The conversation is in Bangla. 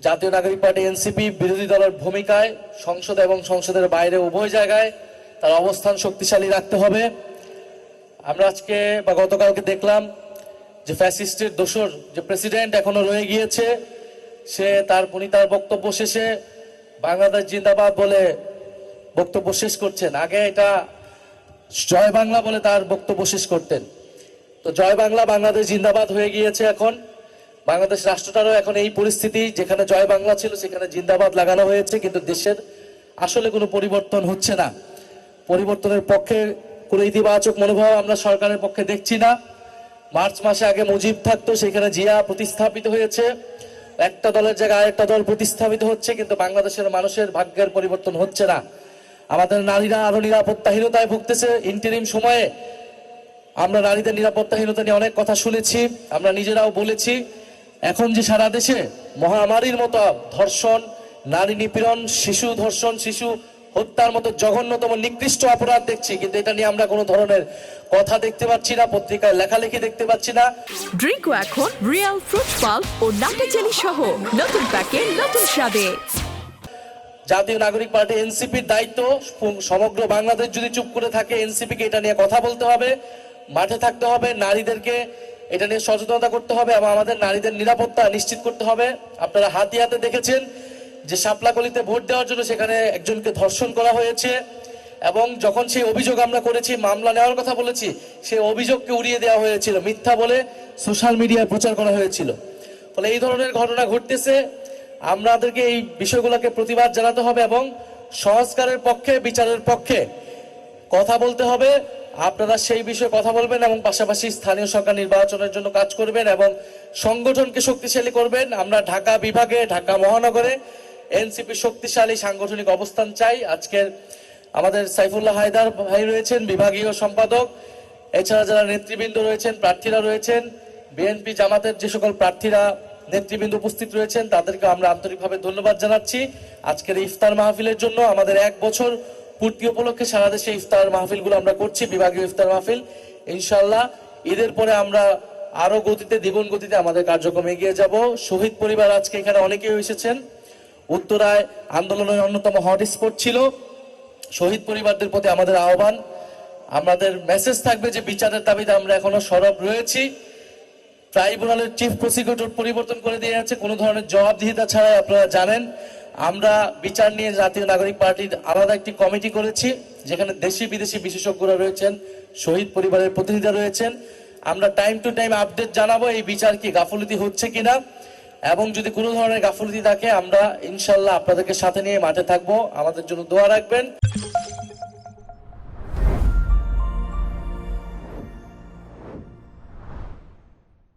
জাতীয় নাগরিক পার্টি এনসিপি বিরোধী দলের ভূমিকায় সংসদে এবং সংসদের বাইরে উভয় জায়গায় তার অবস্থান শক্তিশালী রাখতে হবে। আমরা আজকে বা গতকালকে দেখলাম যে ফ্যাসিস্টের দোসর যে প্রেসিডেন্ট এখনো রয়ে গিয়েছে, সে তার বক্তব্য শেষে বাংলাদেশ জিন্দাবাদ বলে বক্তব্য শেষ করছেন। আগে এটা জয় বাংলা বলে তার বক্তব্য শেষ করতেন। তো জয় বাংলা বাংলাদেশ জিন্দাবাদ হয়ে গিয়েছে। এখন বাংলাদেশ রাষ্ট্রটারও এখন এই পরিস্থিতি, যেখানে জয় বাংলা ছিল সেখানে জিন্দাবাদ লাগানো হয়েছে, কিন্তু দেশের আসলে কোনো পরিবর্তন হচ্ছে না। পরিবর্তনের পক্ষে কোনো ইতিবাচক মনোভাব আমরা সরকারের পক্ষে দেখছি না। মার্চ মাসে আগে মুজিব থাকতো, সেখানে জিয়া প্রতিস্থাপিত হয়েছে, একটা দলের জায়গায় আরেকটা দল প্রতিস্থাপিত হচ্ছে, কিন্তু বাংলাদেশের মানুষের ভাগ্যের পরিবর্তন হচ্ছে না। আমাদের নারীরা আরো নিরাপত্তাহীনতায় ভুগতেছে। ইন্টারিম সময়ে আমরা নারীদের নিরাপত্তাহীনতা নিয়ে অনেক কথা শুনেছি, আমরা নিজেরাও বলেছি। এখন যে সারা দেশে মহামারীর মতো ধর্ষণ, নারী নিপীড়ন, শিশু ধর্ষণ, শিশু হত্যার মতো জঘন্যতম নিকৃষ্ট অপরাধ দেখছি, কিন্তু এটা নিয়ে আমরা কোনো ধরনের কথা দেখতে পাচ্ছি না, পত্রিকায় লেখালেখি দেখতে পাচ্ছি না। ড্রিঙ্কো এখন রিয়েল ফ্রুট পাল্প ও নাটে জেলি সহ নতুন প্যাকে নতুন স্বাদে। জাতীয় নাগরিক পার্টি এনসিপির দায়িত্ব, সমগ্র বাংলাদেশ যদি চুপ করে থাকে, এনসিপিকে এটা নিয়ে কথা বলতে হবে, মাঠে থাকতে হবে, নারীদেরকে এটা নিয়ে সচেতনতা করতে হবে এবং আমাদের নারীদের নিরাপত্তা নিশ্চিত করতে হবে। আপনারা হাতে হাতে দেখেছেন যে শাপলাকলিতে ভোট দেওয়ার জন্য সেখানে একজনকে ধর্ষণ করা হয়েছে, এবং যখন সেই অভিযোগ আমরা করেছি, মামলা নেওয়ার কথা বলেছি, সেই অভিযোগকে উড়িয়ে দেওয়া হয়েছিল, মিথ্যা বলে সোশ্যাল মিডিয়ায় প্রচার করা হয়েছিল। ফলে এই ধরনের ঘটনা ঘটতেছে। আমাদেরকে এই বিষয়গুলোকে প্রতিবাদ জানাতে হবে এবং সংস্কারের পক্ষে, বিচারের পক্ষে কথা বলতে হবে। আপনারা সেই বিষয়ে কথা বলবেন এবং পাশাপাশি স্থানীয় সরকার নির্বাচনের জন্য কাজ করবেন এবং সংগঠনকে শক্তিশালী করবেন। আমরা ঢাকা বিভাগে, ঢাকা মহানগরে এনসিপি শক্তিশালী সাংগঠনিক অবস্থান চাই। আজকের আমাদের সাইফুল্লাহ হায়দার ভাই রয়েছেন বিভাগীয় সম্পাদক, এছাড়া যারা নেতৃবৃন্দ রয়েছেন, প্রার্থীরা রয়েছেন, বিএনপি জামাতের যে সকল প্রার্থীরা নেতৃবৃন্দ উপস্থিত রয়েছেন, তাদেরকে আমরা আন্তরিকভাবে ধন্যবাদ জানাচ্ছি। আজকের ইফতার মাহফিলের জন্য আমাদের 1 বছর পূর্তি উপলক্ষে সারা দেশে ইফতার মাহফিলগুলো আমরা করছি, বিভাগীয় ইফতার মাহফিল। ইনশাআল্লাহ ঈদের পরে আমরা আরো গতিতে, দ্বিগুণ গতিতে আমাদের কার্যক্রম এগিয়ে যাব। শহীদ পরিবার আজকে এখানে অনেকেই এসেছেন। উত্তরায় আন্দোলনের অন্যতম হটস্পট ছিল। শহীদ পরিবারদের প্রতি আমাদের আহ্বান, আমাদের মেসেজ থাকবে যে বিচারের দাবিতে আমরা এখনো সরব রয়েছি। ট্রাইব্যুনালের চিফ প্রসিকিউটর পরিবর্তন করে দিয়ে যাচ্ছে কোনো ধরনের জবাবদিহিতা ছাড়াই। আপনারা জানেন আমরা বিচার নিয়ে জাতীয় নাগরিক পার্টির আলাদা একটি কমিটি করেছি, যেখানে দেশি বিদেশি বিশেষজ্ঞরা রয়েছেন, শহীদ পরিবারের প্রতিনিধিরা রয়েছেন। আমরা টাইম টু টাইম আপডেট জানাবো এই বিচার কি গাফলতি হচ্ছে কিনা, এবং যদি কোনো ধরনের গাফলতি থাকে আমরা ইনশাল্লাহ আপনাদেরকে সাথে নিয়ে মাঠে থাকবো। আমাদের জন্য দোয়া রাখবেন।